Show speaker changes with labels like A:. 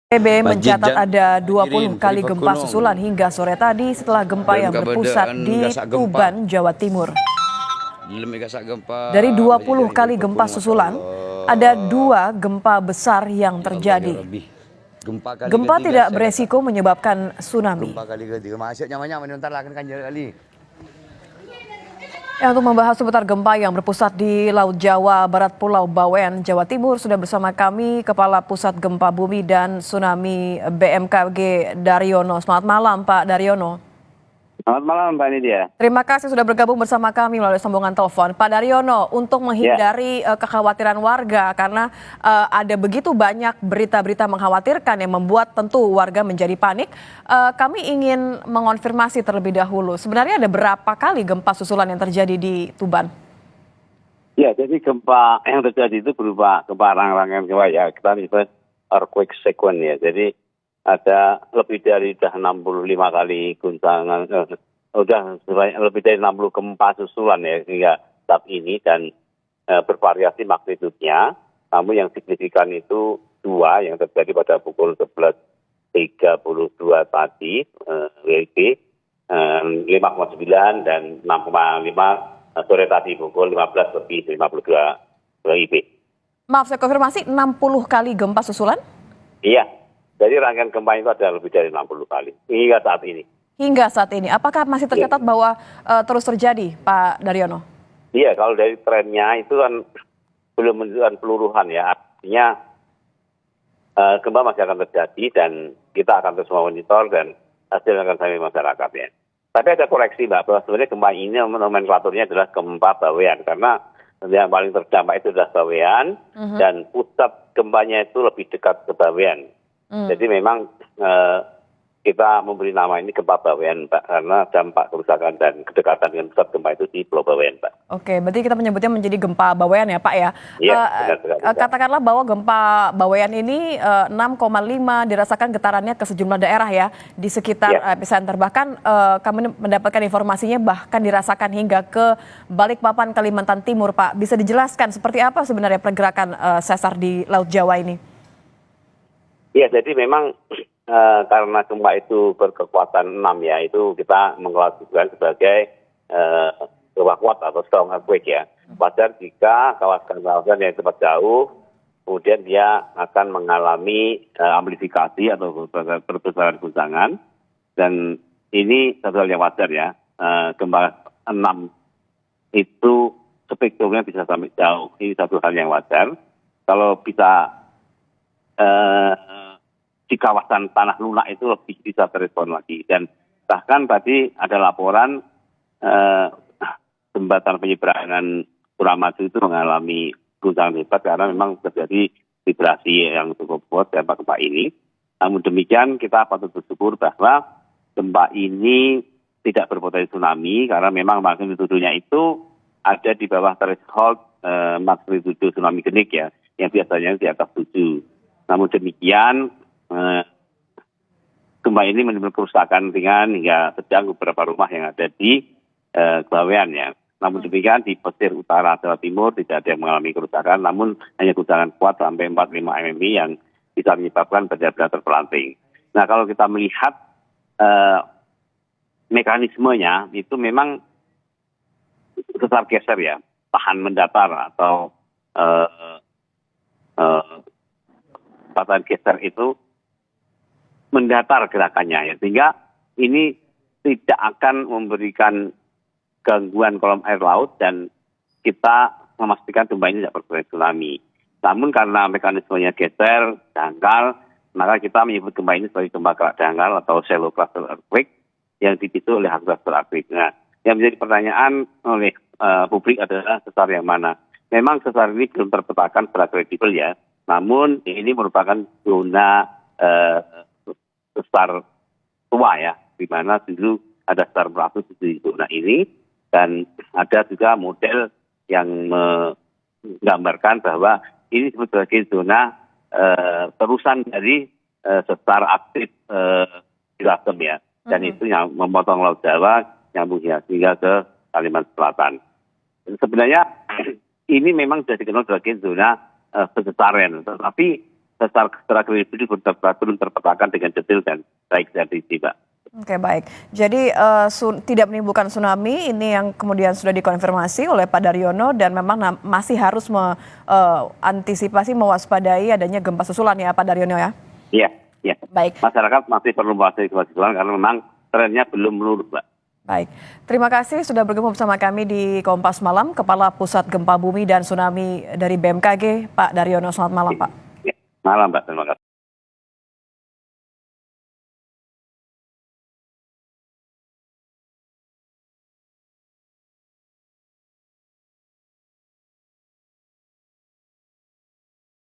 A: BBVA mencatat ada 20 kali gempa susulan hingga sore tadi setelah gempa yang berpusat di Tuban, Jawa Timur. Dari 20 kali gempa susulan, ada 2 gempa besar yang terjadi. Gempa tidak beresiko menyebabkan tsunami. Untuk membahas seputar gempa yang berpusat di Laut Jawa Barat Pulau Bawean, Jawa Timur, sudah bersama kami Kepala Pusat Gempa Bumi dan Tsunami BMKG Daryono. Selamat malam Pak Daryono.
B: Selamat malam Mbak Nidia.
A: Terima kasih sudah bergabung bersama kami melalui sambungan telepon. Pak Daryono, untuk menghindari kekhawatiran warga karena ada begitu banyak berita-berita mengkhawatirkan yang membuat tentu warga menjadi panik, kami ingin mengonfirmasi terlebih dahulu. Sebenarnya ada berapa kali gempa susulan yang terjadi di Tuban?
B: Ya, jadi gempa yang terjadi itu berupa gempa rangkaian gempa ya. Kita disebut earthquake sequence ya. Jadi ada lebih dari 65 kali guncangan, lebih dari 60 gempa susulan ya hingga saat ini dan bervariasi magnitudenya. Namun yang signifikan itu 2 yang terjadi pada pukul 11.32 tadi, WIB 5,9 dan 6,5 sore tadi pukul 15.52 WIB.
A: Maaf, saya konfirmasi 60 kali gempa susulan?
B: Iya. Jadi rangkaian gempa itu ada lebih dari 60 kali hingga saat ini.
A: Hingga saat ini, apakah masih tercatat bahwa terus terjadi, Pak Daryono?
B: Iya, kalau dari trennya itu kan belum menunjukkan peluruhan ya. Artinya gempa masih akan terjadi dan kita akan terus memonitor dan hasil akan sampai masyarakat ya. Tapi ada koreksi Mbak, bahwa sebenarnya gempa ini nomenklaturnya adalah gempa Bawean karena yang paling terdampak itu adalah Bawean dan pusat gempanya itu lebih dekat ke Bawean. Jadi memang kita memberi nama ini gempa Bawean, Pak, karena dampak kerusakan dan kedekatan dengan pusat gempa itu di Pulau Bawean, Pak. Oke,
A: berarti kita menyebutnya menjadi gempa Bawean ya, Pak ya?
B: Iya, benar.
A: Katakanlah bahwa gempa Bawean ini 6,5 dirasakan getarannya ke sejumlah daerah ya di sekitar epicenter. Bahkan kami mendapatkan informasinya bahkan dirasakan hingga ke Balikpapan, Kalimantan Timur, Pak. Bisa dijelaskan seperti apa sebenarnya pergerakan sesar di Laut Jawa ini?
B: Iya, jadi memang karena gempa itu berkekuatan 6 ya, itu kita mengklasifikasikan sebagai gempa kuat atau strong earthquake ya. Wajar jika kawasan-kawasan yang tempat jauh, kemudian dia akan mengalami amplifikasi atau perbesaran guncangan. Dan ini satu hal yang wajar ya, gempa 6 itu spektrumnya bisa sampai jauh. Ini satu hal yang wajar. Kalau bisa di kawasan tanah lunak itu lebih bisa terespon lagi. Dan bahkan tadi ada laporan jembatan penyeberangan Suramadu itu mengalami guncangan hebat karena memang terjadi vibrasi yang cukup kuat dampak gempa ini. Namun demikian kita patut bersyukur bahwa gempa ini tidak berpotensi tsunami karena memang magnitudenya itu ada di bawah threshold magnitudo tsunami genik ya, yang biasanya di atas 7. Namun demikian, gempa ini menimbulkan kerusakan ringan hingga sedang beberapa rumah yang ada di Bawean ya. Namun demikian di pesisir utara Jawa Timur tidak ada yang mengalami kerusakan, namun hanya guncangan kuat sampai 45 mm yang bisa menyebabkan benda-benda terpelanting. Nah, kalau kita melihat mekanismenya itu memang sesar geser ya, tahan mendatar atau patahan geser itu mendatar gerakannya ya, sehingga ini tidak akan memberikan gangguan kolom air laut dan kita memastikan gempa ini tidak berpotensi tsunami. Namun karena mekanismenya geser, dangkal, maka kita menyebut gempa ini sebagai gempa kerak dangkal atau shallow cluster earthquake yang dipicu oleh cluster earthquake. Nah, yang menjadi pertanyaan oleh publik adalah sesar yang mana? Memang sesar ini belum terpetakan secara kredibel ya. Namun ini merupakan zona sesar tua ya, di mana dulu ada sesar meratus di zona ini dan ada juga model yang menggambarkan bahwa ini sebagai zona terusan dari sesar aktif di Lasem ya, dan itu yang memotong Laut Jawa nyambung hingga ke Kalimantan Selatan. Sebenarnya ini memang sudah dikenal sebagai zona vegetarian, tetapi secara kredibel belum terpetakan dengan detail dan baik dari Mbak.
A: Oke, baik. Jadi tidak menimbulkan tsunami, ini yang kemudian sudah dikonfirmasi oleh Pak Daryono dan memang masih harus antisipasi mewaspadai adanya gempa susulan ya Pak Daryono ya?
B: Iya, iya.
A: Baik.
B: Masyarakat masih perlu mewaspadai gempa susulan karena memang trennya belum menurun, Mbak.
A: Baik, terima kasih sudah bergabung bersama kami di Kompas Malam, Kepala Pusat Gempa Bumi dan Tsunami dari BMKG, Pak Daryono. Selamat malam, Pak.
B: Ya, malam, Mbak. Terima kasih.